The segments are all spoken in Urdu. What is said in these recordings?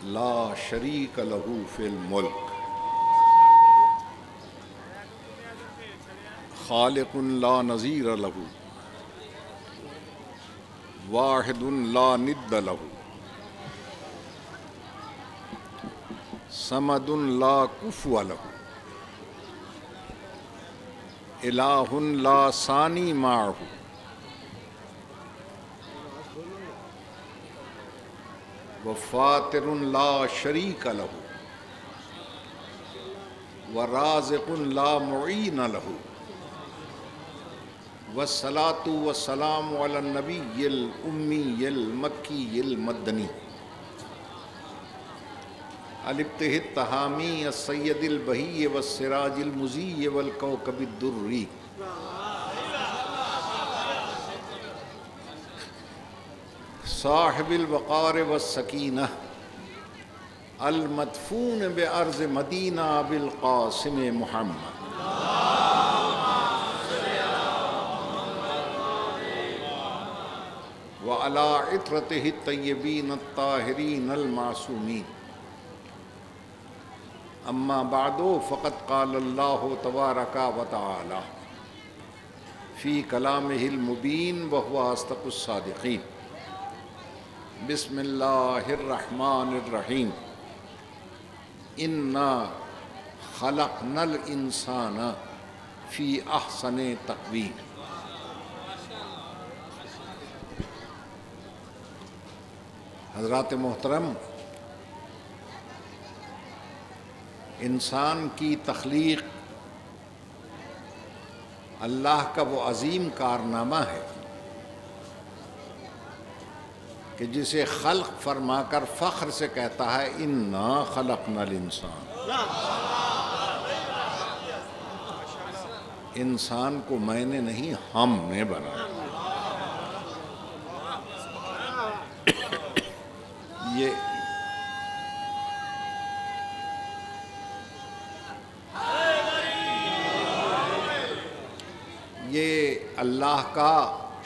لا شریک لہ فی الملک خالق لا نظیر لہ واحد لا ند لہ صمد لا کفو لہ الہ لا ثانی معہ وفاطر لا شریک لہ ورازق لا معین لہ والصلاة والسلام علی النبی الامی المکی المدنی الابتہ التہامی السید البہی والسراج المضیء والکوکب الدری صاحب الوقار والسکینہ المدفون بارض مدینہ بالقاسم محمد وعلی عطرتہ الطیبین الطاہرین المعصومین اما بعد فقد قال اللہ تبارک و تعالی فی کلامہ المبین وہو اصدق الصادقین بسم اللہ الرحمن الرحیم انا خلقنا الانسان فی احسن تقویم۔ حضرات محترم، انسان کی تخلیق اللہ کا وہ عظیم کارنامہ ہے کہ جسے خلق فرما کر فخر سے کہتا ہے انا خلقنا الانسان، انسان کو میں نے نہیں ہم نے بنایا۔ یہ اللہ کا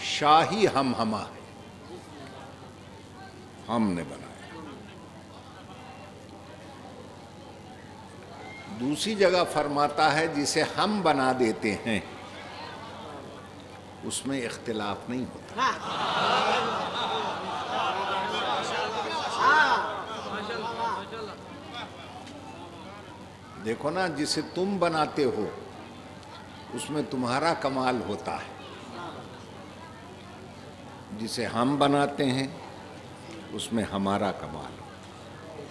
شاہی ہمہ ہے، ہم نے بنایا۔ دوسری جگہ فرماتا ہے جسے ہم بنا دیتے ہیں اس میں اختلاف نہیں ہوتا۔ دیکھو نا، جسے تم بناتے ہو اس میں تمہارا کمال ہوتا ہے، جسے ہم بناتے ہیں اس میں ہمارا کمال ہوتا ہے۔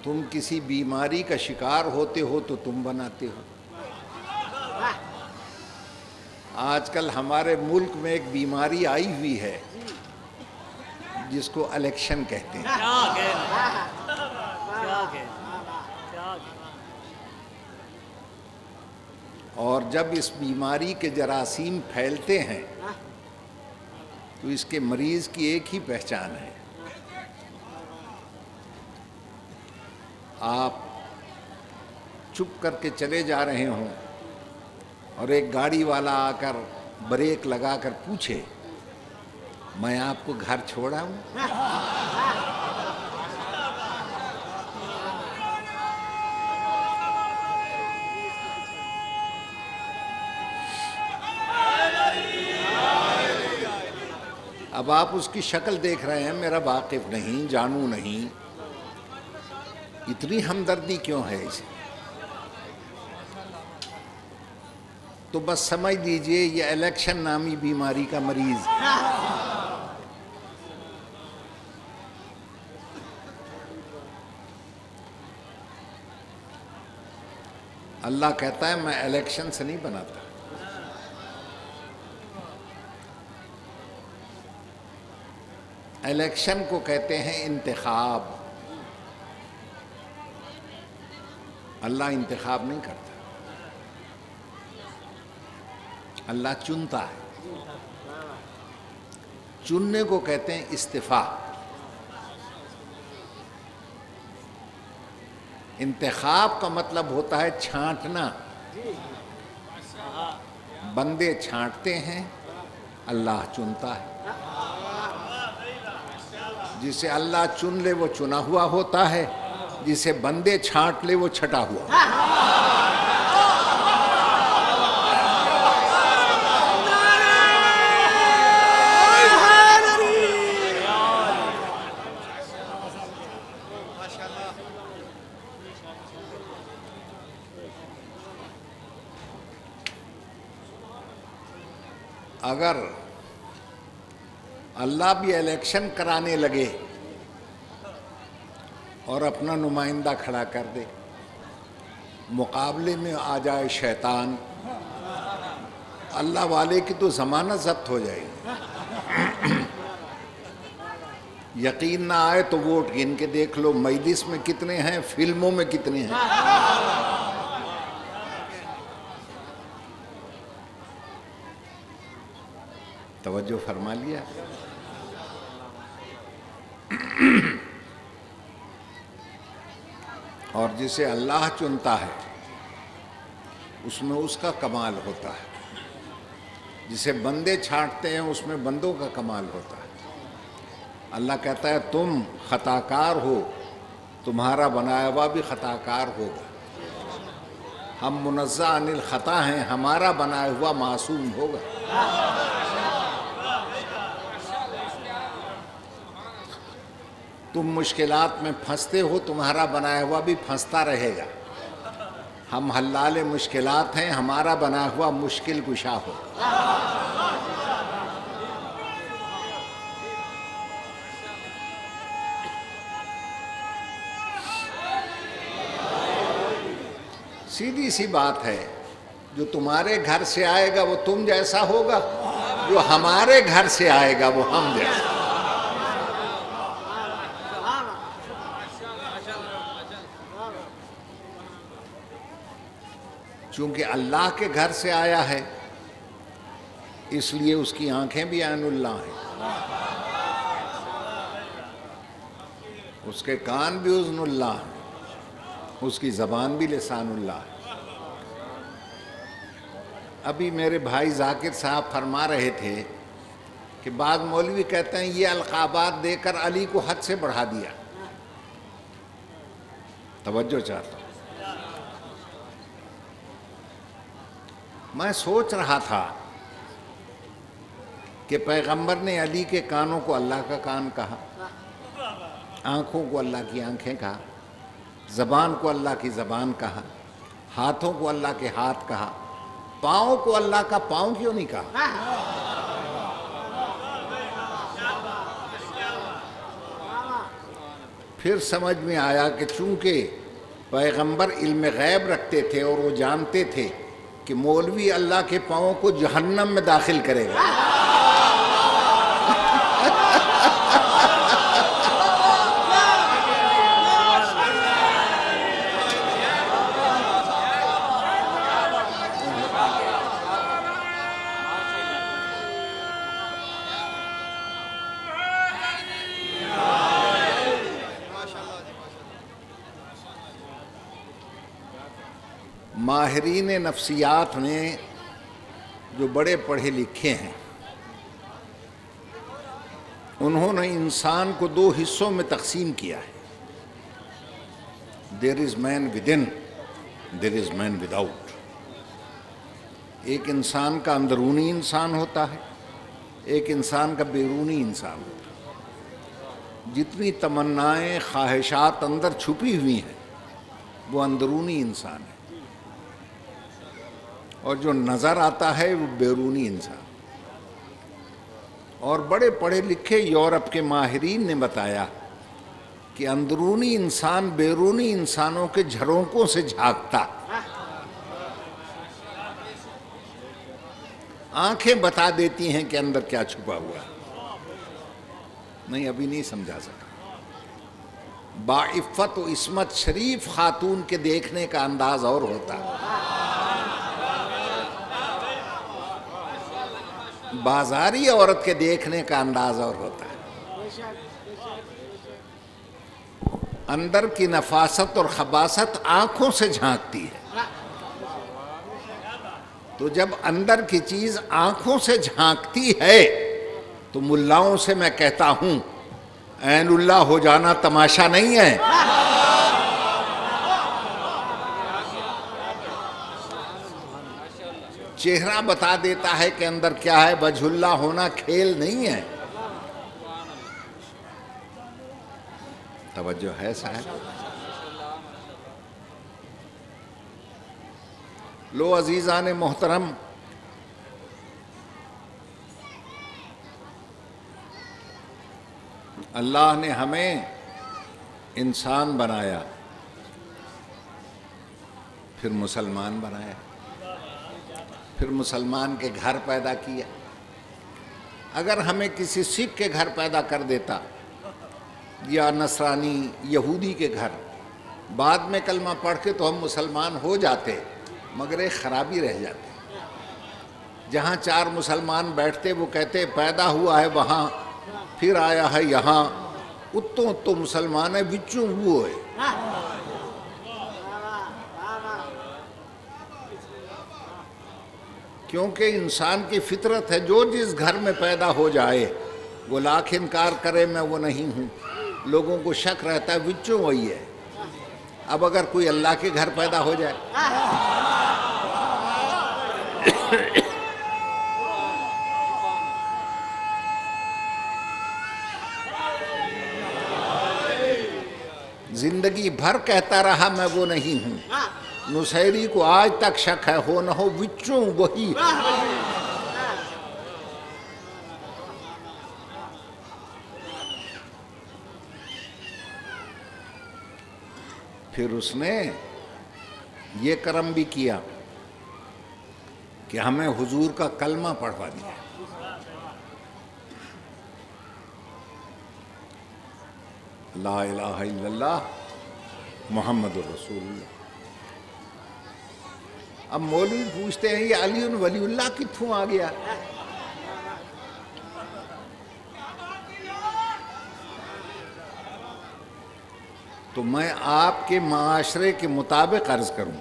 تم کسی بیماری کا شکار ہوتے ہو تو تم بناتے ہو۔ آج کل ہمارے ملک میں ایک بیماری آئی ہوئی ہے جس کو الیکشن کہتے ہیں۔ اور جب اس بیماری کے جراثیم پھیلتے ہیں تو اس کے مریض کی ایک ہی پہچان ہے، آپ چپ کر کے چلے جا رہے ہوں اور ایک گاڑی والا آ کر بریک لگا کر پوچھے میں آپ کو گھر چھوڑا ہوں؟ اب آپ اس کی شکل دیکھ رہے ہیں، میرا واقف نہیں، جانو نہیں، اتنی ہمدردی کیوں ہے اسے؟ تو بس سمجھ لیجئے یہ الیکشن نامی بیماری کا مریض ہے۔ اللہ کہتا ہے میں الیکشن سے نہیں بناتا، الیکشن کو کہتے ہیں انتخاب۔ اللہ انتخاب نہیں کرتا، اللہ چنتا ہے۔ چننے کو کہتے ہیں استفاء۔ انتخاب کا مطلب ہوتا ہے چھانٹنا، بندے چھانٹتے ہیں، اللہ چنتا ہے۔ جسے اللہ چن لے وہ چنا ہوا ہوتا ہے، جسے بندے چھانٹ لے وہ چھٹا ہوا۔ اگر اللہ بھی الیکشن کرانے لگے اور اپنا نمائندہ کھڑا کر دے، مقابلے میں آ جائے شیطان، اللہ والے کی تو ضمانت ضبط ہو جائے گی۔ یقین نہ آئے تو ووٹ گن کے دیکھ لو، مجلس میں کتنے ہیں، فلموں میں کتنے ہیں۔ توجہ فرما لیا۔ اور جسے اللہ چنتا ہے اس میں اس کا کمال ہوتا ہے، جسے بندے چھانٹتے ہیں اس میں بندوں کا کمال ہوتا ہے۔ اللہ کہتا ہے تم خطا کار ہو، تمہارا بنایا ہوا بھی خطا کار ہوگا۔ ہم منزہ عن الخطا ہیں، ہمارا بنایا ہوا معصوم ہوگا۔ تم مشکلات میں پھنستے ہو، تمہارا بنایا ہوا بھی پھنستا رہے گا۔ ہم حلال مشکلات ہیں، ہمارا بنایا ہوا مشکل کشا ہو۔ سیدھی سی بات ہے، جو تمہارے گھر سے آئے گا وہ تم جیسا ہوگا، جو ہمارے گھر سے آئے گا وہ ہم جیسا۔ چونکہ اللہ کے گھر سے آیا ہے اس لیے اس کی آنکھیں بھی عین اللہ ہیں، اس کے کان بھی اذن اللہ ہیں، اس کی زبان بھی لسان اللہ ہے۔ ابھی میرے بھائی ذاکر صاحب فرما رہے تھے کہ بعض مولوی کہتے ہیں یہ القابات دے کر علی کو حد سے بڑھا دیا۔ توجہ چاہتا ہوں، میں سوچ رہا تھا کہ پیغمبر نے علی کے کانوں کو اللہ کا کان کہا، آنکھوں کو اللہ کی آنکھیں کہا، زبان کو اللہ کی زبان کہا، ہاتھوں کو اللہ کے ہاتھ کہا، پاؤں کو اللہ کا پاؤں کیوں نہیں کہا؟ پھر سمجھ میں آیا کہ چونکہ پیغمبر علم غیب رکھتے تھے اور وہ جانتے تھے کہ مولوی اللہ کے پاؤں کو جہنم میں داخل کرے گا، ماہرین نفسیات نے جو بڑے پڑھے لکھے ہیں انہوں نے انسان کو دو حصوں میں تقسیم کیا ہے۔ There is men within, there is men without. ایک انسان کا اندرونی انسان ہوتا ہے، ایک انسان کا بیرونی انسان ہوتا ہے۔ جتنی تمنائیں خواہشات اندر چھپی ہوئی ہیں وہ اندرونی انسان ہے، اور جو نظر آتا ہے وہ بیرونی انسان۔ اور بڑے پڑھے لکھے یورپ کے ماہرین نے بتایا کہ اندرونی انسان بیرونی انسانوں کے جھرونکوں سے جھانکتا، آنکھیں بتا دیتی ہیں کہ اندر کیا چھپا ہوا ہے۔ نہیں ابھی نہیں سمجھا سکا۔ باعفت و عصمت شریف خاتون کے دیکھنے کا انداز اور ہوتا ہے، بازاری عورت کے دیکھنے کا انداز اور ہوتا ہے۔ اندر کی نفاست اور خباثت آنکھوں سے جھانکتی ہے، تو جب اندر کی چیز آنکھوں سے جھانکتی ہے تو ملاؤں سے میں کہتا ہوں عین اللہ ہو جانا تماشا نہیں ہے. چہرہ بتا دیتا ہے کہ اندر کیا ہے، وجہ اللہ ہونا کھیل نہیں ہے. توجہ ہے صاحب؟ لو عزیزان محترم، اللہ نے ہمیں انسان بنایا، پھر مسلمان بنایا، پھر مسلمان کے گھر پیدا کیا. اگر ہمیں کسی سکھ کے گھر پیدا کر دیتا یا نصرانی یہودی کے گھر، بعد میں کلمہ پڑھ کے تو ہم مسلمان ہو جاتے، مگر ایک خرابی رہ جاتی. جہاں 4 مسلمان بیٹھتے وہ کہتے پیدا ہوا ہے وہاں، پھر آیا ہے یہاں، اتوں تو مسلمان ہے وچوں وہ ہے. کیونکہ انسان کی فطرت ہے جو جس گھر میں پیدا ہو جائے وہ لاکھ انکار کرے میں وہ نہیں ہوں، لوگوں کو شک رہتا ہے وچوں وہی ہے. اب اگر کوئی اللہ کے گھر پیدا ہو جائے، زندگی بھر کہتا رہا میں وہ نہیں ہوں، نصیری کو آج تک شک ہے ہو نہ ہو وچوں وہی ہے. پھر اس نے یہ کرم بھی کیا کہ ہمیں حضور کا کلمہ پڑھوا دیا. لا الہ الا اللہ محمد الرسول اللہ. اب مولوی پوچھتے ہیں یہ علی ولی اللہ کتوں آ گیا؟ تو میں آپ کے معاشرے کے مطابق عرض کروں،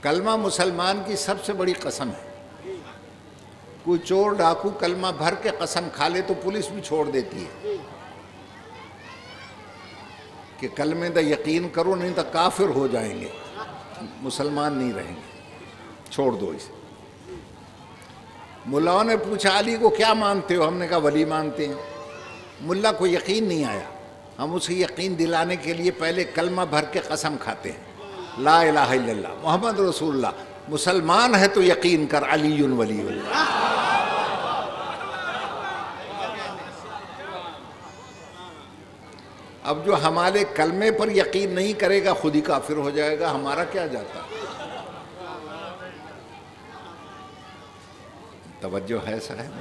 کلمہ مسلمان کی سب سے بڑی قسم ہے. کوئی چور ڈاکو کلمہ بھر کے قسم کھا لے تو پولیس بھی چھوڑ دیتی ہے کہ کلمے دا یقین کرو نہیں تو کافر ہو جائیں گے، مسلمان نہیں رہیں گے، چھوڑ دو اسے. ملاؤں نے پوچھا علی کو کیا مانتے ہو؟ ہم نے کہا ولی مانتے ہیں. ملا کو یقین نہیں آیا، ہم اسے یقین دلانے کے لیے پہلے کلمہ بھر کے قسم کھاتے ہیں لا الہ الا اللہ محمد رسول اللہ. مسلمان ہے تو یقین کر علی ولی اللہ. اب جو ہمارے کلمے پر یقین نہیں کرے گا خود ہی کافر ہو جائے گا، ہمارا کیا جاتا. توجہ ہے صاحب؟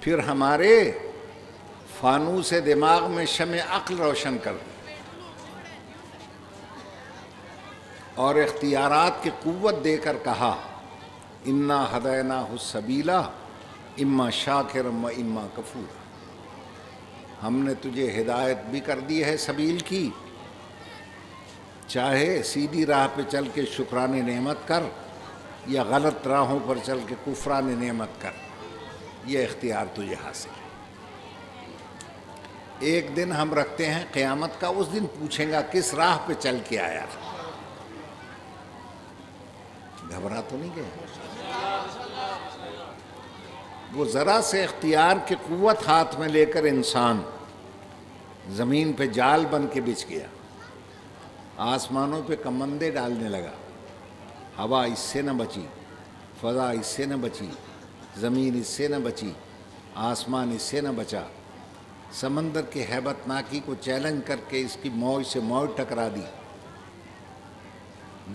پھر ہمارے فانوس دماغ میں شمع عقل روشن کر دی اور اختیارات کی قوت دے کر کہا انا ہدیناہ السبیل اما شاکرا و اما کفورا. ہم نے تجھے ہدایت بھی کر دی ہے سبیل کی، چاہے سیدھی راہ پہ چل کے شکران نعمت کر یا غلط راہوں پر چل کے کفران نعمت کر، یہ اختیار تجھے حاصل ہے. ایک دن ہم رکھتے ہیں قیامت کا، اس دن پوچھیں گا کس راہ پہ چل کے آیا تھا. گھبرا تو نہیں گیا؟ وہ ذرا سے اختیار کی قوت ہاتھ میں لے کر انسان زمین پہ جال بن کے بچھ گیا، آسمانوں پہ کمندے ڈالنے لگا، ہوا اس سے نہ بچی، فضا اس سے نہ بچی، زمین اس سے نہ بچی، آسمان اس سے نہ بچا. سمندر کی ہیبت ناکی کو چیلنج کر کے اس کی موج سے موج ٹکرا دی.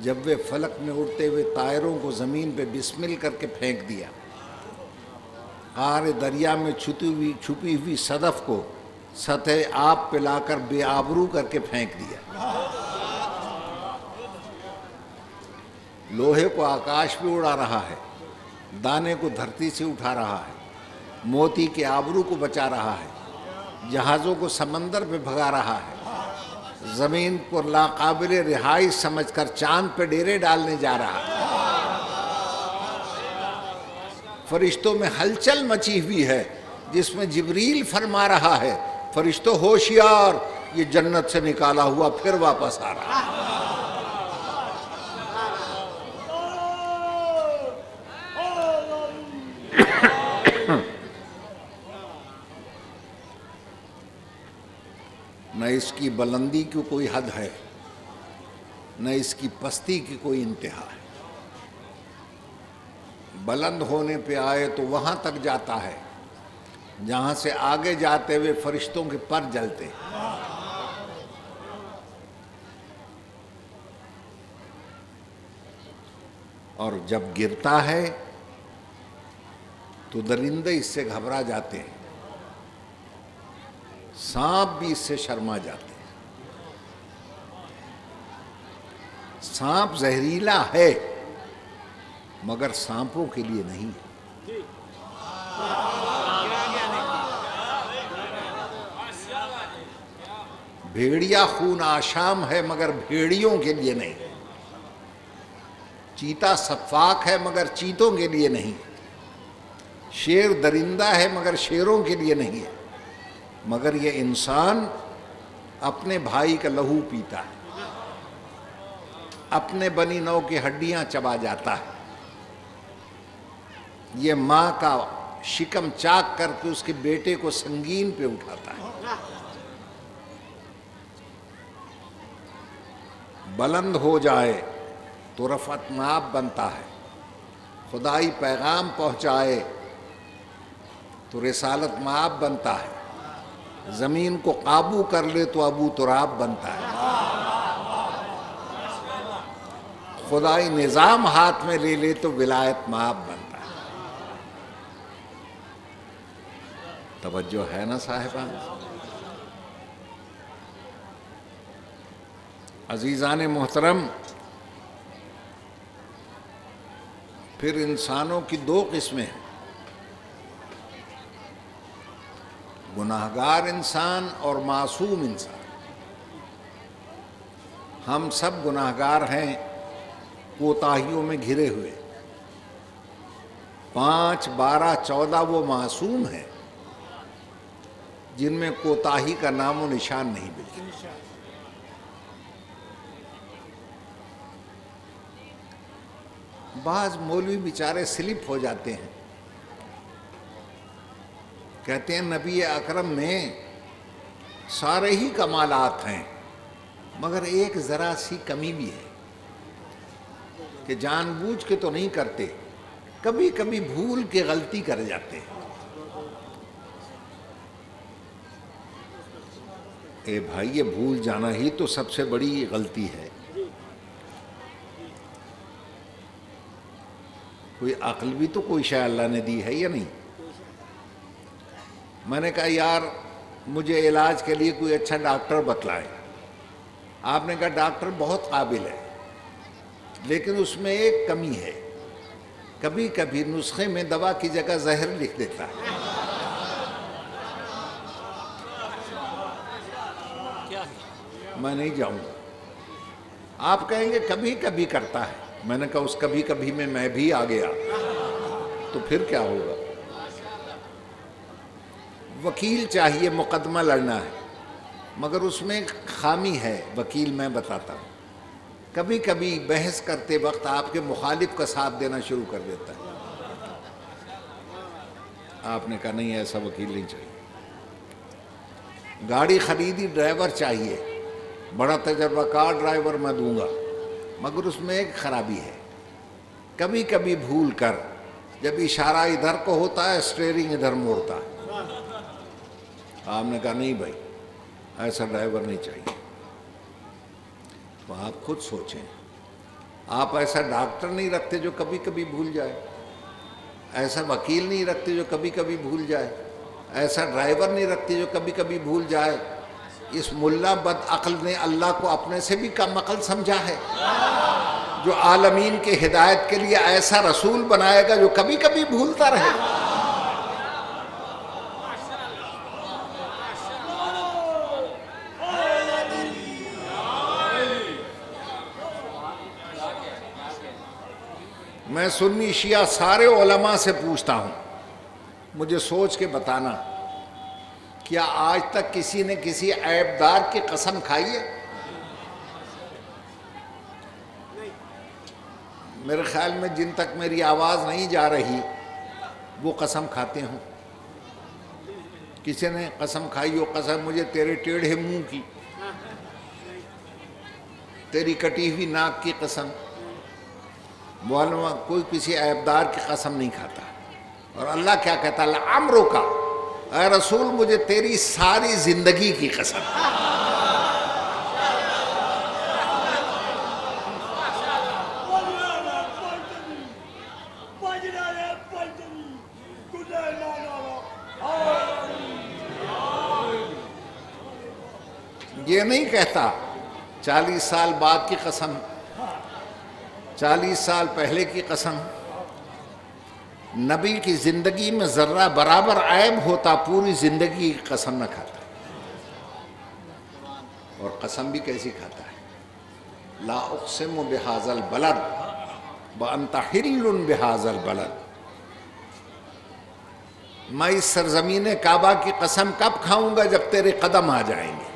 جب وہ فلک میں اڑتے ہوئے طائروں کو زمین پہ بسمل کر کے پھینک دیا، قعر دریا میں چھپی ہوئی صدف کو سطح آب پہ لا کر بے آبرو کر کے پھینک دیا، لوہے کو آکاش پہ اڑا رہا ہے، دانے کو دھرتی سے اٹھا رہا ہے، موتی کے آبرو کو بچا رہا ہے، جہازوں کو سمندر پہ بھگا رہا ہے، زمین کو ناقابل رہائش سمجھ کر چاند پہ ڈیرے ڈالنے جا رہا ہے، فرشتوں میں ہلچل مچی ہوئی ہے جس میں جبریل فرما رہا ہے فرشتوں ہوشیار، یہ جنت سے نکالا ہوا پھر واپس آ رہا ہے۔ نہ اس کی بلندی کی کوئی حد ہے، نہ اس کی پستی کی کوئی انتہا ہے۔ بلند ہونے پہ آئے تو وہاں تک جاتا ہے جہاں سے آگے جاتے ہوئے فرشتوں کے پر جلتے ہیں۔ اور جب گرتا ہے تو درندے اس سے گھبرا جاتے ہیں، سانپ بھی اس سے شرما جاتے ہیں۔ سانپ زہریلا ہے مگر سانپوں کے لیے نہیں، بھیڑیا خون آشام ہے مگر بھیڑیوں کے لیے نہیں، چیتا سفاک ہے مگر چیتوں کے لیے نہیں، شیر درندہ ہے مگر شیروں کے لیے نہیں ہے، مگر یہ انسان اپنے بھائی کا لہو پیتا ہے، اپنے بنی نو کی ہڈیاں چبا جاتا ہے، یہ ماں کا شکم چاک کر کے اس کے بیٹے کو سنگین پہ اٹھاتا ہے۔ بلند ہو جائے تو رفعت مآب بنتا ہے، خدائی پیغام پہنچائے تو رسالت مآب بنتا ہے، زمین کو قابو کر لے تو ابو تراب بنتا ہے، خدائی نظام ہاتھ میں لے لے تو ولایت مآب بنتا ہے۔ توجہ ہے نا صاحبان؟ عزیزان محترم، پھر انسانوں کی دو قسمیں ہیں، گناہگار انسان اور معصوم انسان۔ ہم سب گناہگار ہیں، کوتاہیوں میں گھرے ہوئے، 5، 12، 14 وہ معصوم ہیں جن میں کوتاہی کا نام و نشان نہیں ملتا۔ بعض مولوی بیچارے سلپ ہو جاتے ہیں، کہتے ہیں نبی اکرم میں سارے ہی کمالات ہیں مگر ایک ذرا سی کمی بھی ہے کہ جان بوجھ کے تو نہیں کرتے، کبھی کبھی بھول کے غلطی کر جاتے ہیں۔ اے بھائی، یہ بھول جانا ہی تو سب سے بڑی غلطی ہے۔ کوئی عقل بھی تو کوئی شے اللہ نے دی ہے یا نہیں؟ میں نے کہا یار مجھے علاج کے لیے کوئی اچھا ڈاکٹر بتلائے۔ آپ نے کہا ڈاکٹر بہت قابل ہے لیکن اس میں ایک کمی ہے، کبھی کبھی نسخے میں دوا کی جگہ زہر لکھ دیتا ہے۔ میں نہیں جاؤں گا۔ آپ کہیں گے کبھی کبھی کرتا ہے، میں نے کہا اس کبھی کبھی میں بھی آ گیا تو پھر کیا ہوگا؟ وکیل چاہیے، مقدمہ لڑنا ہے مگر اس میں خامی ہے، وکیل میں بتاتا ہوں، کبھی کبھی بحث کرتے وقت آپ کے مخالف کا ساتھ دینا شروع کر دیتا ہے۔ آپ نے کہا نہیں، ایسا وکیل نہیں چاہیے۔ گاڑی خریدی، ڈرائیور چاہیے، بڑا تجربہ کار ڈرائیور میں دوں گا مگر اس میں ایک خرابی ہے، کبھی کبھی بھول کر جب اشارہ ادھر کو ہوتا ہے اسٹیئرنگ ادھر موڑتا ہے۔ آپ نے کہا نہیں بھائی، ایسا ڈرائیور نہیں چاہیے۔ تو آپ خود سوچیں، آپ ایسا ڈاکٹر نہیں رکھتے جو کبھی کبھی بھول جائے، ایسا وکیل نہیں رکھتے جو کبھی کبھی بھول جائے، ایسا ڈرائیور نہیں رکھتے جو کبھی کبھی بھول جائے۔ اس ملا بد عقل نے اللہ کو اپنے سے بھی کم عقل سمجھا ہے۔ جو عالمین کے ہدایت کے لیے ایسا رسول بنائے گا جو کبھی کبھی بھولتا رہے. میں سنی شیعہ سارے علماء سے پوچھتا ہوں، مجھے سوچ کے بتانا، کیا آج تک کسی نے کسی عیب دار کی قسم کھائی ہے؟ میرے خیال میں جن تک میری آواز نہیں جا رہی وہ قسم کھاتے ہوں. کسی نے قسم کھائی ہو، قسم مجھے تیرے ٹیڑھے منہ کی، تیری کٹی ہوئی ناک کی قسم. معلوم کوئی کسی عیبدار کی قسم نہیں کھاتا. اور اللہ کیا کہتا ہے؟ لعمرک، اے رسول مجھے تیری ساری زندگی کی قسم. یہ نہیں کہتا 40 سال بعد کی قسم، 40 سال پہلے کی قسم. نبی کی زندگی میں ذرہ برابر عیب ہوتا، پوری زندگی کی قسم نہ کھاتا. اور قسم بھی کیسی کھاتا ہے؟ لا اقسم بہذا البلد وانت حل بہذا البلد. میں اس سرزمین کعبہ کی قسم کب کھاؤں گا؟ جب تیرے قدم آ جائیں گے.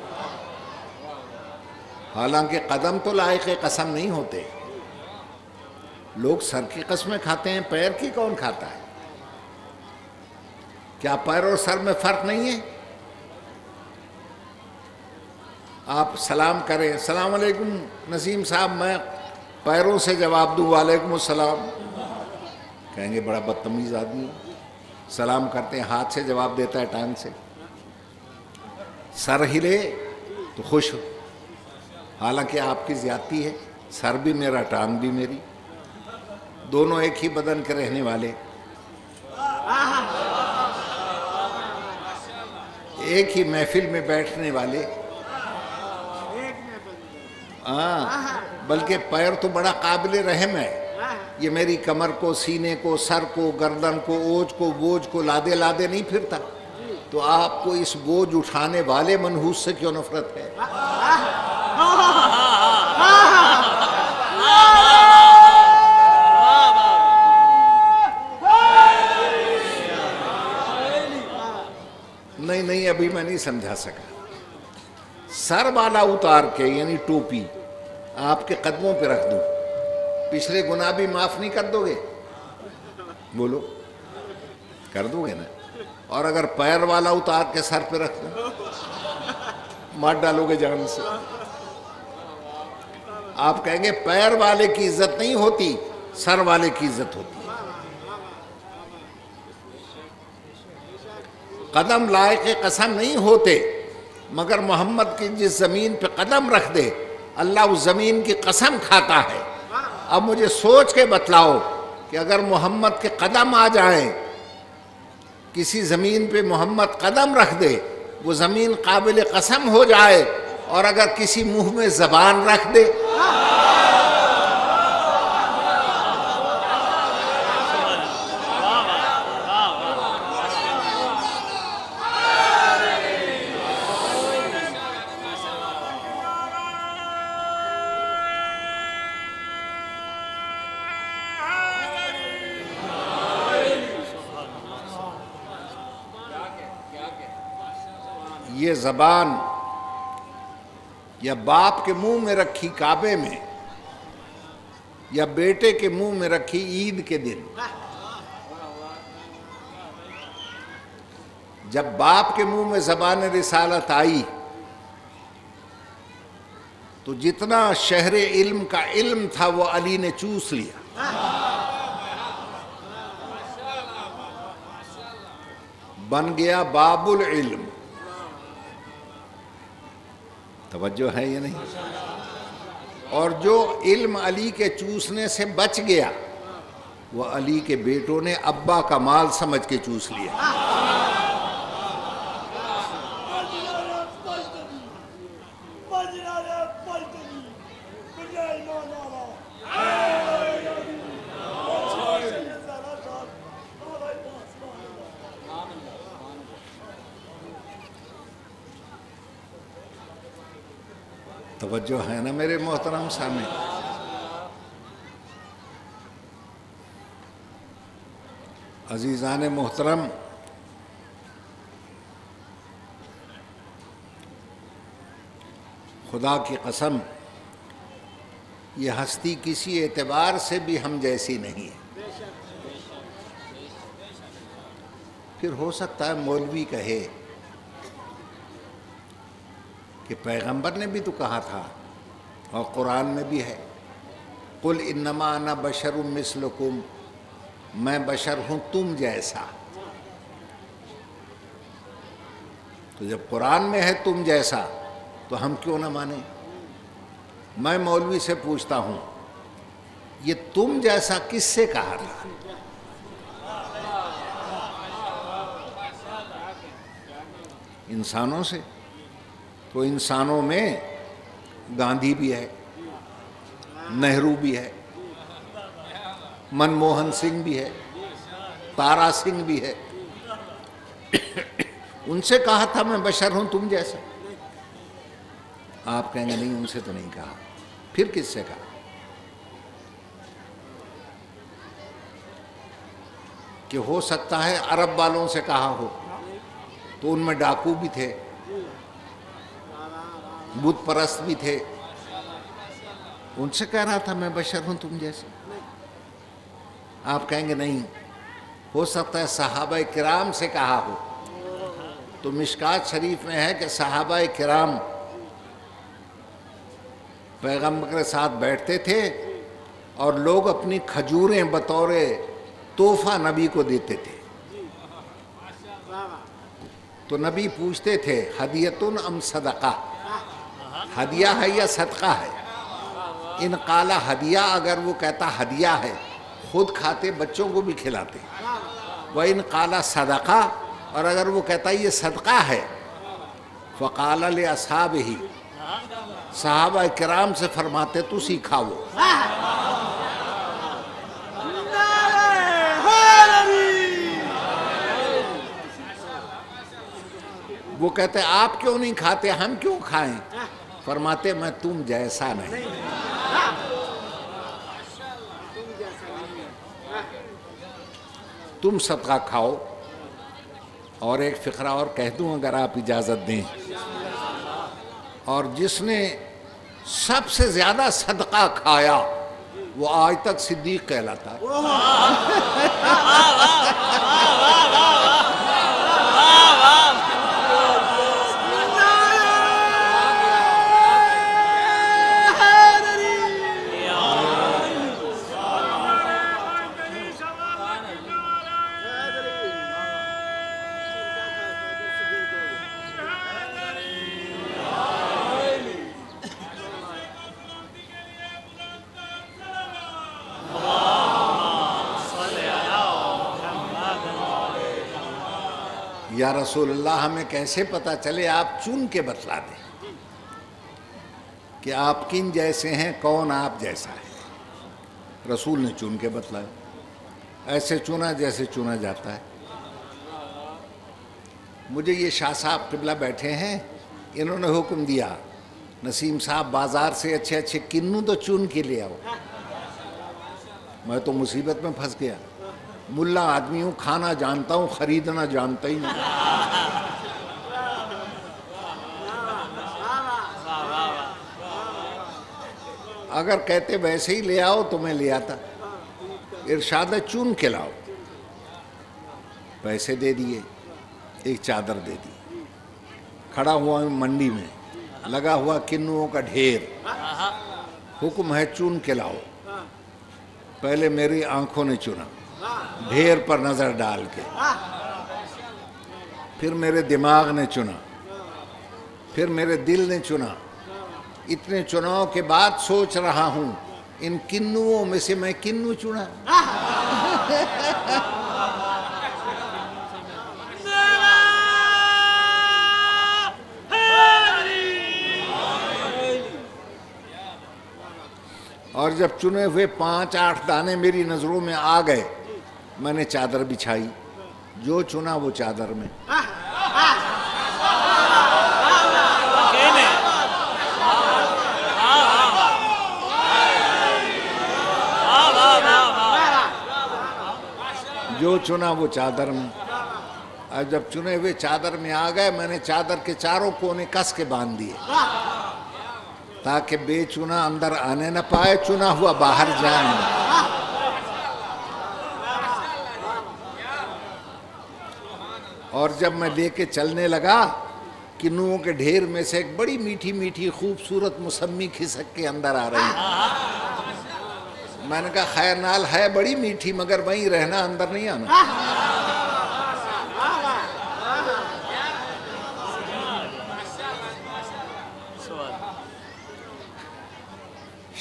حالانکہ قدم تو لائق قسم نہیں ہوتے. لوگ سر کی قسمیں کھاتے ہیں، پیر کی کون کھاتا ہے؟ کیا پیر اور سر میں فرق نہیں ہے؟ آپ سلام کریں، السلام علیکم نسیم صاحب، میں پیروں سے جواب دوں وعلیکم السلام، کہیں گے بڑا بدتمیز آدمی. سلام کرتے ہیں، ہاتھ سے جواب دیتا ہے ٹانگ سے. سر ہلے تو خوش ہو، حالانکہ آپ کی زیادتی ہے. سر بھی میرا، ٹانگ بھی میری، دونوں ایک ہی بدن کے رہنے والے، ایک ہی محفل میں بیٹھنے والے. بلکہ پیر تو بڑا قابل رحم ہے. یہ میری کمر کو، سینے کو، سر کو، گردن کو، اوج کو، بوجھ کو لادے لادے نہیں پھرتا. تو آپ کو اس بوجھ اٹھانے والے منحوس سے کیوں نفرت ہے؟ نہیں ابھی میں نہیں سمجھا سکا. سر والا اتار کے یعنی ٹوپی آپ کے قدموں پہ رکھ دوں، پچھلے گناہ بھی معاف نہیں کر دو گے؟ بولو، کر دو گے نا؟ اور اگر پیر والا اتار کے سر پہ رکھ دوں، مار ڈالو گے جان سے. آپ کہیں گے پیر والے کی عزت نہیں ہوتی، سر والے کی عزت ہوتی. قدم لائق قسم نہیں ہوتے، مگر محمد کی جس زمین پہ قدم رکھ دے اللہ اس زمین کی قسم کھاتا ہے. اب مجھے سوچ کے بتلاؤ کہ اگر محمد کے قدم آ جائیں، کسی زمین پہ محمد قدم رکھ دے، وہ زمین قابل قسم ہو جائے، اور اگر کسی منہ میں زبان رکھ دے، یہ زبان یا باپ کے منہ میں رکھی کعبے میں، یا بیٹے کے منہ میں رکھی عید کے دن. جب باپ کے منہ میں زبان رسالت آئی تو جتنا شہر علم کا علم تھا وہ علی نے چوس لیا. بن گیا باب العلم. توجہ ہے یہ نہیں؟ اور جو علم علی کے چوسنے سے بچ گیا وہ علی کے بیٹوں نے ابا کا مال سمجھ کے چوس لیا. توجہ ہے نا میرے محترم سامنے؟ عزیزان محترم، خدا کی قسم یہ ہستی کسی اعتبار سے بھی ہم جیسی نہیں ہے۔ پھر ہو سکتا ہے مولوی کہے کہ پیغمبر نے بھی تو کہا تھا اور قرآن میں بھی ہے، قل انما انا بشر مثلکم، میں بشر ہوں تم جیسا۔ تو جب قرآن میں ہے تم جیسا تو ہم کیوں نہ مانیں؟ میں مولوی سے پوچھتا ہوں یہ تم جیسا کس سے کہا تھا؟ انسانوں سے؟ تو انسانوں میں گاندھی بھی ہے، نہرو بھی ہے، منموہن سنگھ بھی ہے، تارا سنگھ بھی ہے۔ ان سے کہا تھا میں بشر ہوں تم جیسا؟ آپ کہیں گے نہیں ان سے تو نہیں کہا، پھر کس سے کہا؟ کہ ہو سکتا ہے عرب والوں سے کہا ہو، تو ان میں ڈاکو بھی تھے، بت پرست بھی تھے، ان سے کہہ رہا تھا میں بشر ہوں تم جیسے؟ آپ کہیں گے نہیں، ہو سکتا ہے صحابہ کرام سے کہا ہو، تو مشکات شریف میں ہے کہ صحابہ کرام پیغمبر کے ساتھ بیٹھتے تھے اور لوگ اپنی کھجوریں بطور تحفہ نبی کو دیتے تھے، تو نبی پوچھتے تھے ہدیتن ام صدقہ، ہدیہ ہے یا صدقہ ہے؟ ان قالا ہدیہ، اگر وہ کہتا ہدیہ ہے خود کھاتے بچوں کو بھی کھلاتے، وَإِن قَالَ صَدَقَةً، اور اگر وہ کہتا یہ صدقہ ہے، فَقَالَ لِأَصْحَابِهِ، صحابہ کرام سے فرماتے تو سکھاؤ۔ وہ کہتے آپ کیوں نہیں کھاتے، ہم کیوں کھائیں؟ فرماتے میں تم جیسا نہیں۔ تم صدقہ کھاؤ۔ اور ایک فقرہ اور کہہ دوں اگر آپ اجازت دیں، اور جس نے سب سے زیادہ صدقہ کھایا وہ آج تک صدیق کہلاتا ہے۔ یا رسول اللہ ہمیں کیسے پتہ چلے؟ آپ چن کے بتلا دیں کہ آپ کن جیسے ہیں، کون آپ جیسا ہے۔ رسول نے چن کے بتلایا، ایسے چنا جیسے چنا جاتا ہے۔ مجھے یہ شاہ صاحب قبلہ بیٹھے ہیں، انہوں نے حکم دیا نسیم صاحب بازار سے اچھے اچھے کنوں تو چن کے لے آؤ۔ میں تو مصیبت میں پھنس گیا، ملا آدمی ہوں، کھانا جانتا ہوں، خریدنا جانتا ہی نہیں۔ اگر کہتے ویسے ہی لے آؤ تو میں لے آتا، ارشاد ہے چن کے لاؤ۔ پیسے دے دیے، ایک چادر دے دی، کھڑا ہوا منڈی میں، لگا ہوا کنوں کا ڈھیر، حکم ہے چن کے لاؤ۔ پہلے میری آنکھوں نے چنا ڈھیر پر نظر ڈال کے، پھر میرے دماغ نے چنا، پھر میرے دل نے چنا۔ اتنے چناؤ کے بعد سوچ رہا ہوں ان کنوں میں سے میں کنوں چنا۔ اور جب چنے ہوئے 5-8 دانے میری نظروں میں آ گئے، میں نے چادر بچھائی، جو چنا وہ چادر میں۔ جو چنا وہ چادر میں. اور جب چنے ہوئے چادر میں آ گئے میں نے چادر کے چاروں کونے کس کے باندھ دیے تاکہ بے چنا اندر آنے نہ پائے, چنا ہوا باہر جائے نہ. اور جب میں لے کے چلنے لگا کنوؤں کے ڈھیر میں سے ایک بڑی میٹھی میٹھی خوبصورت موسمی کھسک کے اندر آ رہی. میں نے کہا خیر نال ہے بڑی میٹھی مگر وہیں رہنا, اندر نہیں آنا.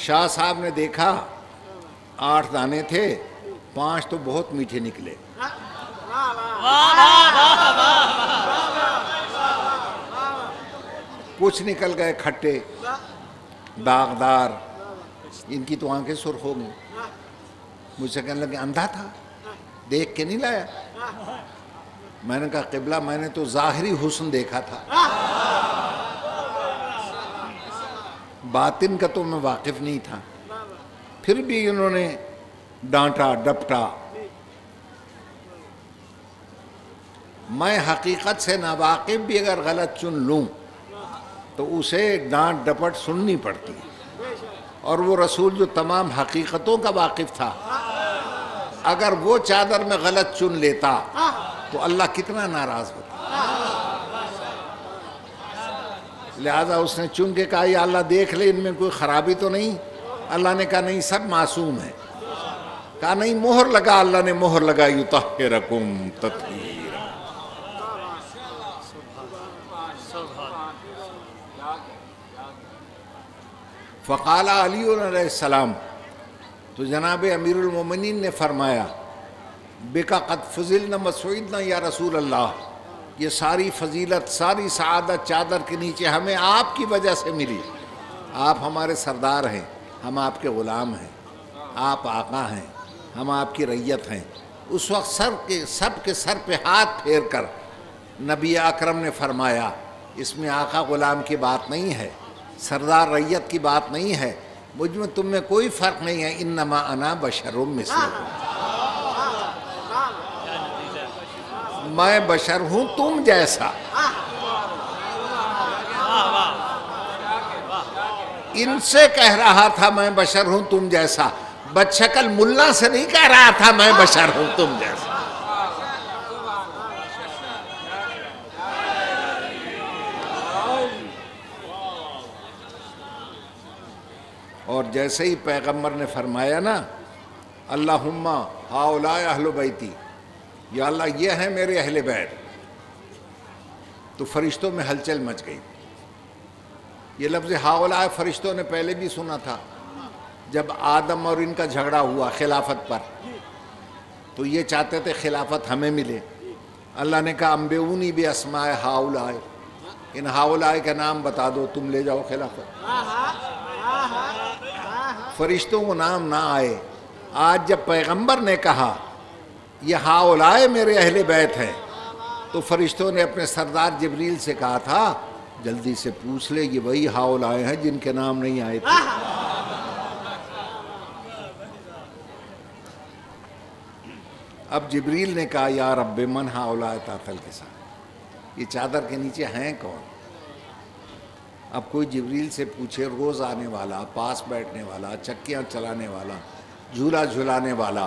شاہ صاحب نے دیکھا 8 دانے تھے, 5 تو بہت میٹھے نکلے. کچھ نکل گئے کھٹے داغدار, ان کی تو آنکھیں سرخ ہو گئیں. مجھ سے کہنے لگے اندھا تھا دیکھ کے نہیں لایا. میں نے کہا قبلہ میں نے تو ظاہری حسن دیکھا تھا, باطن کا تو میں واقف نہیں تھا. پھر بھی انہوں نے ڈانٹا ڈپٹا. میں حقیقت سے ناواقف بھی اگر غلط چن لوں تو اسے ڈانٹ ڈپٹ سننی پڑتی, اور وہ رسول جو تمام حقیقتوں کا واقف تھا اگر وہ چادر میں غلط چن لیتا تو اللہ کتنا ناراض ہوتا. لہذا اس نے چن کے کہا یا اللہ دیکھ لے ان میں کوئی خرابی تو نہیں. اللہ نے کہا نہیں سب معصوم ہیں. کہا نہیں مہر لگا, اللہ نے مہر لگا یطہرکم تطہیرا. فقال علی علیہ السلام, تو جناب امیر المومنین نے فرمایا بکا قد فضلنا مسعودنا یا رسول اللہ, یہ ساری فضیلت ساری سعادت چادر کے نیچے ہمیں آپ کی وجہ سے ملی. آپ ہمارے سردار ہیں, ہم آپ کے غلام ہیں, آپ آقا ہیں, ہم آپ کی رعیت ہیں. اس وقت سب کے سر پہ ہاتھ پھیر کر نبی اکرم نے فرمایا اس میں آقا غلام کی بات نہیں ہے, سردار رعیت کی بات نہیں ہے, مجھ میں تم میں کوئی فرق نہیں ہے. انما انا بشر مثلکم, میں بشر ہوں تم جیسا. ان سے کہہ رہا تھا میں بشر ہوں تم جیسا, بدشکل ملا سے نہیں کہہ رہا تھا میں بشر ہوں تم جیسا. اور جیسے ہی پیغمبر نے فرمایا نا اللہم ہؤلاء اہل بیتی, یا اللہ یہ ہیں میرے اہل بیت, تو فرشتوں میں ہلچل مچ گئی. یہ لفظ ہؤلاء فرشتوں نے پہلے بھی سنا تھا. جب آدم اور ان کا جھگڑا ہوا خلافت پر تو یہ چاہتے تھے خلافت ہمیں ملے. اللہ نے کہا انبئونی باسماء ہؤلاء, ان ہؤلاء کا نام بتا دو تم لے جاؤ خلافت. فرشتوں کو نام نہ آئے. آج جب پیغمبر نے کہا یہ ہؤلاء میرے اہل بیت ہیں تو فرشتوں نے اپنے سردار جبریل سے کہا تھا جلدی سے پوچھ لے یہ وہی ہؤلاء ہیں جن کے نام نہیں آئے تھے. اب جبریل نے کہا یا رب من ہؤلاء تحت الکساء, یہ چادر کے نیچے ہیں کون؟ اب کوئی جبریل سے پوچھے, روز آنے والا, پاس بیٹھنے والا, چکیاں چلانے والا, جھولا جھلانے والا,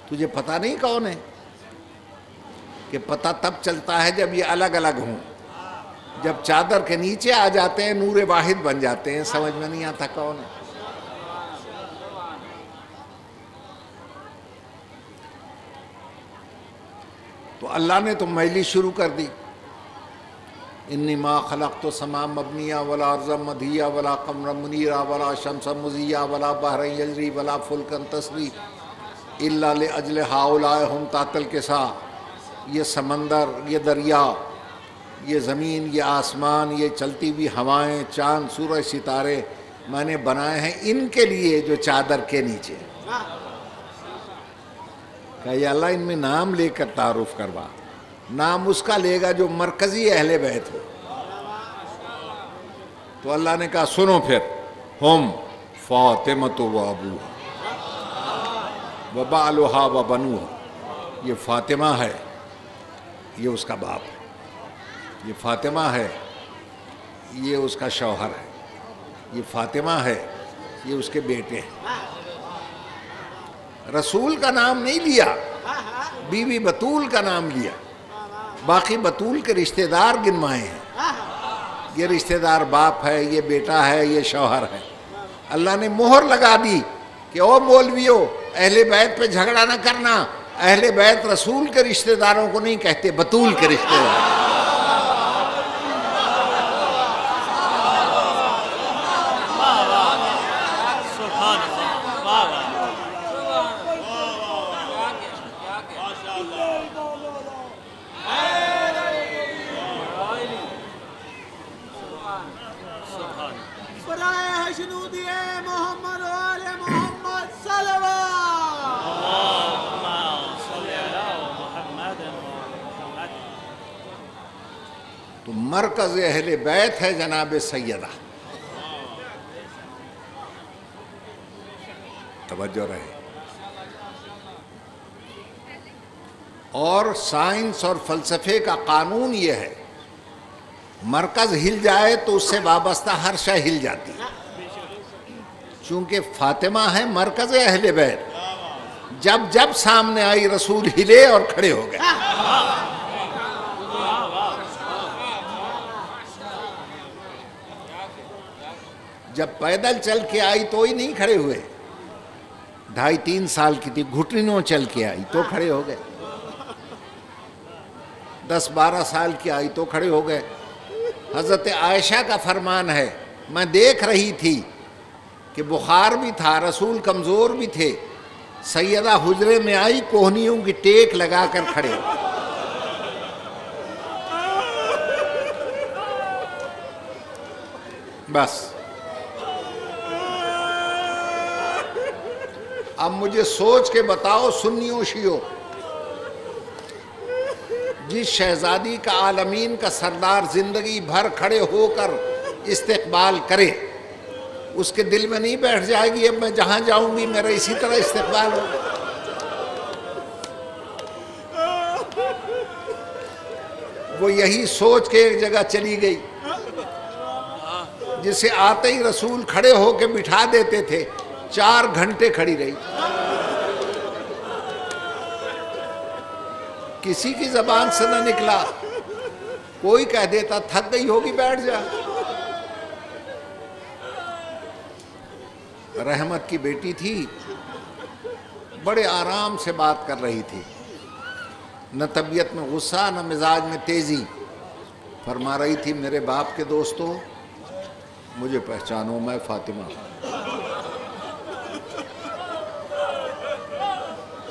تجھے پتہ نہیں کون ہے؟ کہ پتہ تب چلتا ہے جب یہ الگ الگ ہوں. جب چادر کے نیچے آ جاتے ہیں نور واحد بن جاتے ہیں, سمجھ میں نہیں آتا کون ہے. تو اللہ نے تو میلی شروع کر دی. انی ما خلقت السماء مبنیہ ولا ارضا مدھیہ ولا قمرا منیرا ولا شمسا مضیہ ولا بحرا یجری ولا فلکا تسری الا لاجل ہؤلاء هم تحت الکساء. یہ سمندر, یہ دریا, یہ زمین, یہ آسمان, یہ چلتی ہوئی ہوائیں, چاند, سورج, ستارے میں نے بنائے ہیں ان کے لیے جو چادر کے نیچے. کہ یا اللہ ان میں نام لے کر تعارف کروا. نام اس کا لے گا جو مرکزی اہل بیت ہو. تو اللہ نے کہا سنو پھر, ہم فاطمۃ و ابوہا و بالھا و بنوہا یہ فاطمہ ہے، یہ اس کا باپ ہے، یہ فاطمہ ہے، یہ اس کا شوہر ہے، یہ فاطمہ ہے، یہ اس کے بیٹے ہیں۔ رسول کا نام نہیں لیا، بی بی بطول کا نام لیا، باقی بطول کے رشتہ دار گنوائے ہیں۔ یہ رشتہ دار باپ ہے، یہ بیٹا ہے، یہ شوہر ہے۔ اللہ نے مہر لگا دی کہ او مولویو، اہل بیت پہ جھگڑا نہ کرنا، اہل بیت رسول کے رشتہ داروں کو نہیں کہتے، بطول کے رشتہ دار۔ تو مرکز اہل بیت ہے جناب سیدہ، توجہ رہے۔ اور سائنس اور فلسفے کا قانون یہ ہے، مرکز ہل جائے تو اس سے وابستہ ہر شے ہل جاتی ہے۔ چونکہ فاطمہ ہے مرکز اہل بیت، جب جب سامنے آئی رسول ہلے اور کھڑے ہو گئے۔ جب پیدل چل کے آئی تو ہی نہیں کھڑے ہوئے، 2.5-3 سال کی تھی، گھٹنوں چل کے آئی تو کھڑے ہو گئے، 10-12 سال کی آئی تو کھڑے ہو گئے۔ حضرت عائشہ کا فرمان ہے، میں دیکھ رہی تھی کہ بخار بھی تھا، رسول کمزور بھی تھے، سیدہ حجرے میں آئی، کوہنیوں کی ٹیک لگا کر کھڑے ہو۔ بس اب مجھے سوچ کے بتاؤ سنیوں شیعوں، جس شہزادی کا عالمین کا سردار زندگی بھر کھڑے ہو کر استقبال کرے، اس کے دل میں نہیں بیٹھ جائے گی اب میں جہاں جاؤں گی میرا اسی طرح استقبال ہو؟ وہ یہی سوچ کے ایک جگہ چلی گئی، جسے آتے ہی رسول کھڑے ہو کے بٹھا دیتے تھے، 4 گھنٹے کھڑی رہی۔ کسی کی زبان سے نہ نکلا، کوئی کہہ دیتا تھک گئی ہوگی بیٹھ جا۔ رحمت کی بیٹی تھی، بڑے آرام سے بات کر رہی تھی، نہ طبیعت میں غصہ نہ مزاج میں تیزی، فرما رہی تھی میرے باپ کے دوستوں مجھے پہچانو، میں فاطمہ ہوں۔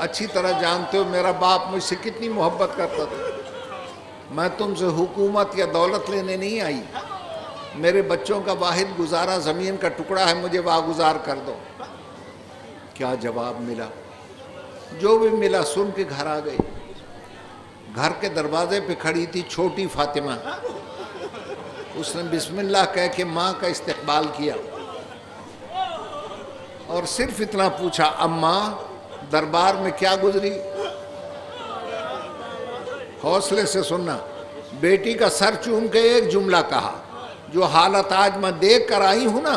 اچھی طرح جانتے ہو میرا باپ مجھ سے کتنی محبت کرتا تھا، میں تم سے حکومت یا دولت لینے نہیں آئی، میرے بچوں کا واحد گزارا زمین کا ٹکڑا ہے، مجھے واگزار کر دو۔ کیا جواب ملا؟ جو بھی ملا سن کے گھر آ گئی۔ گھر کے دروازے پہ کھڑی تھی چھوٹی فاطمہ، اس نے بسم اللہ کہہ کے ماں کا استقبال کیا اور صرف اتنا پوچھا، اماں دربار میں کیا گزری؟ حوصلے سے سننا، بیٹی کا سر چوم کے ایک جملہ کہا، جو حالت آج میں دیکھ کر آئی ہوں نا،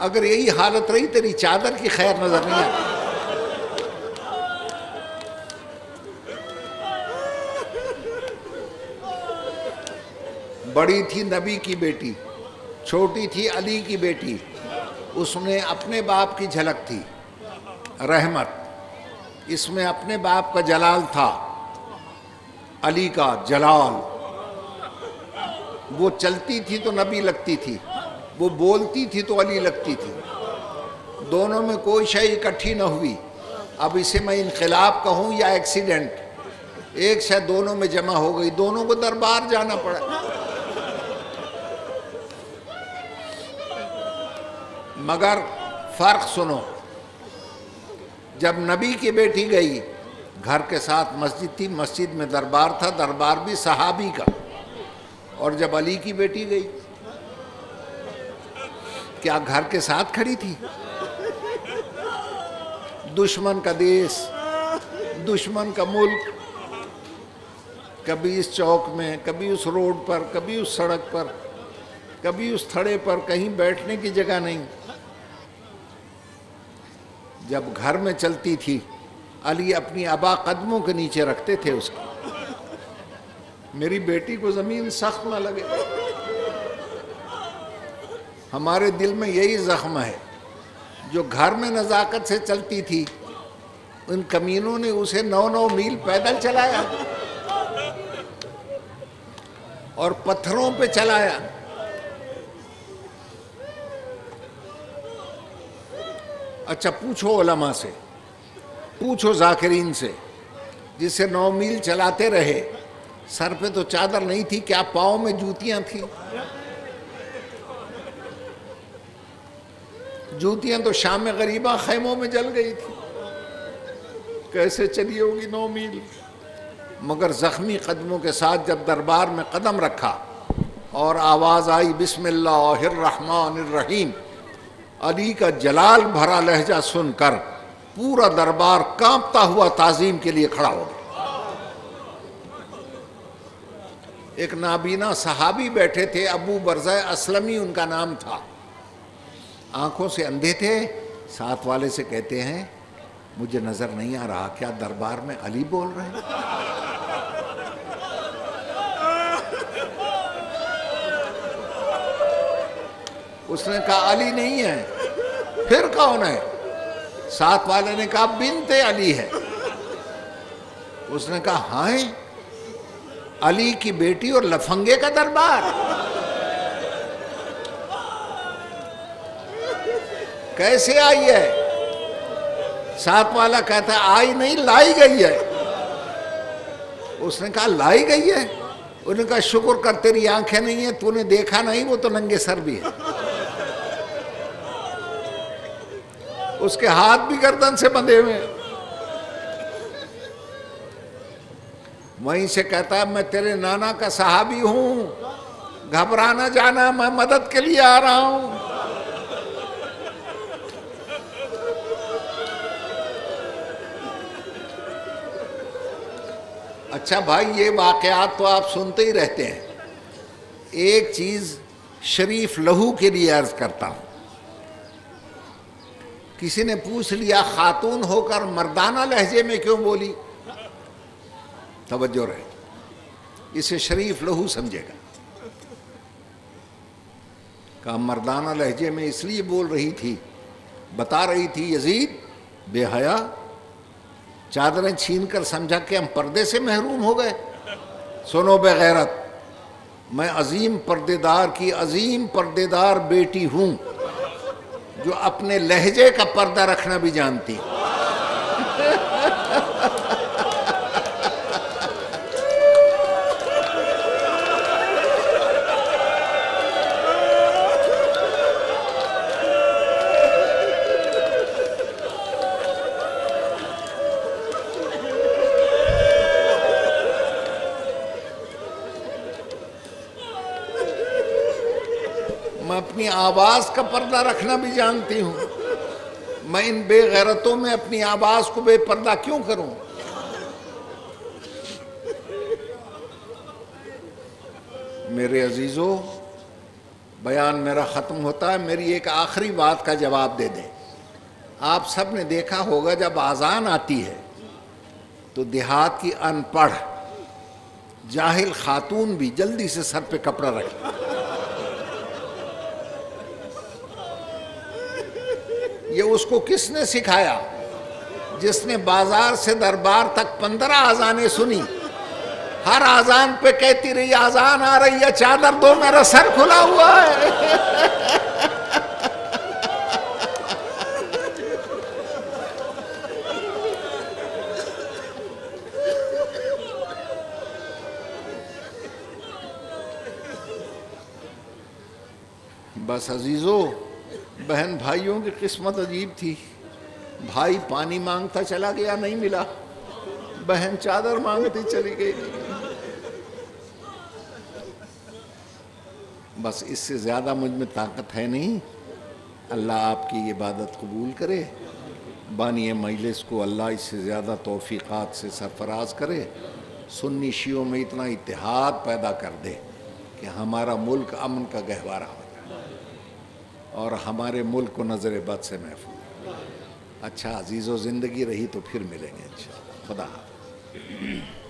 اگر یہی حالت رہی تیری چادر کی خیر نظر نہیں آتی۔ بڑی تھی نبی کی بیٹی، چھوٹی تھی علی کی بیٹی، اس میں اپنے باپ کی جھلک تھی رحمت، اس میں اپنے باپ کا جلال تھا، علی کا جلال۔ وہ چلتی تھی تو نبی لگتی تھی، وہ بولتی تھی تو علی لگتی تھی، دونوں میں کوئی شے اکٹھی نہ ہوئی۔ اب اسے میں انقلاب کہوں یا ایکسیڈنٹ، ایک شے دونوں میں جمع ہو گئی، دونوں کو دربار جانا پڑا۔ مگر فرق سنو، جب نبی کی بیٹی گئی، گھر کے ساتھ مسجد تھی، مسجد میں دربار تھا، دربار بھی صحابی کا، اور جب علی کی بیٹی گئی کیا گھر کے ساتھ کھڑی تھی؟ دشمن کا دیس، دشمن کا ملک، کبھی اس چوک میں، کبھی اس روڈ پر، کبھی اس سڑک پر، کبھی اس تھڑے پر، کہیں بیٹھنے کی جگہ نہیں۔ جب گھر میں چلتی تھی علی اپنی ابا قدموں کے نیچے رکھتے تھے اس کی، میری بیٹی کو زمین سخت نہ لگے۔ ہمارے دل میں یہی زخم ہے، جو گھر میں نزاکت سے چلتی تھی ان کمینوں نے اسے 9 میل پیدل چلایا اور پتھروں پہ چلایا۔ اچھا پوچھو علماء سے، پوچھو ذاکرین سے، جسے 9 میل چلاتے رہے، سر پہ تو چادر نہیں تھی، کیا پاؤں میں جوتیاں تھیں؟ جوتیاں تو شام غریبہ خیموں میں جل گئی تھی، کیسے چلی ہوگی 9 میل؟ مگر زخمی قدموں کے ساتھ جب دربار میں قدم رکھا اور آواز آئی بسم اللہ الرحمن الرحیم، علی کا جلال بھرا لہجہ سن کر پورا دربار کانپتا ہوا تعظیم کے لیے کھڑا ہو گیا۔ ایک نابینا صحابی بیٹھے تھے، ابو برزہ اسلمی ان کا نام تھا، آنکھوں سے اندھے تھے، ساتھ والے سے کہتے ہیں مجھے نظر نہیں آ رہا، کیا دربار میں علی بول رہے ہیں؟ اس نے کہا علی نہیں ہے، پھر کون ہے؟ ساتھ والے نے کہا بنت علی ہے۔ اس نے کہا ہاں علی کی بیٹی اور لفنگے کا دربار؟ کیسے آئی ہے؟ ساتھ والا کہتا ہے آئی نہیں، لائی گئی ہے۔ اس نے کہا لائی گئی ہے؟ انہوں نے کہا شکر کر تیری آنکھیں نہیں ہیں، تو نے دیکھا نہیں، وہ تو ننگے سر بھی ہے، اس کے ہاتھ بھی گردن سے بندھے ہوئے ہیں۔ وہیں سے کہتا ہے میں تیرے نانا کا صحابی ہوں، گھبرانا جانا، میں مدد کے لیے آ رہا ہوں۔ اچھا بھائی، یہ واقعات تو آپ سنتے ہی رہتے ہیں، ایک چیز شریف لہو کے لیے عرض کرتا ہوں۔ کسی نے پوچھ لیا خاتون ہو کر مردانہ لہجے میں کیوں بولی؟ توجہ رہے، اسے شریف لہو سمجھے گا۔ کہا مردانہ لہجے میں اس لیے بول رہی تھی، بتا رہی تھی یزید بے حیا، چادریں چھین کر سمجھا کہ ہم پردے سے محروم ہو گئے۔ سنو بے غیرت، میں عظیم پردے دار کی عظیم پردے دار بیٹی ہوں، جو اپنے لہجے کا پردہ رکھنا بھی جانتی۔ میں اپنی آواز کا پردہ رکھنا بھی جانتی ہوں، میں ان بے غیرتوں میں اپنی آواز کو بے پردہ کیوں کروں؟ میرے عزیزو، بیان میرا ختم ہوتا ہے، میری ایک آخری بات کا جواب دے دیں۔ آپ سب نے دیکھا ہوگا جب اذان آتی ہے تو دیہات کی ان پڑھ جاہل خاتون بھی جلدی سے سر پہ کپڑا رکھتی۔ یہ اس کو کس نے سکھایا؟ جس نے بازار سے دربار تک 15 اذانیں سنی، ہر اذان پہ کہتی رہی اذان آ رہی ہے، چادر دو، میرا سر کھلا ہوا ہے۔ بس عزیزو، بہن بھائیوں کی قسمت عجیب تھی، بھائی پانی مانگتا چلا گیا، نہیں ملا، بہن چادر مانگتی چلی گئی۔ بس اس سے زیادہ مجھ میں طاقت ہے نہیں۔ اللہ آپ کی عبادت قبول کرے، بانی مجلس کو اللہ اس سے زیادہ توفیقات سے سرفراز کرے۔ سنی شیعوں میں اتنا اتحاد پیدا کر دے کہ ہمارا ملک امن کا گہوارہ ہو جائے اور ہمارے ملک کو نظر بد سے محفوظ. اچھا عزیز و زندگی رہی تو پھر ملیں گے انشاءاللہ. خدا حافظ.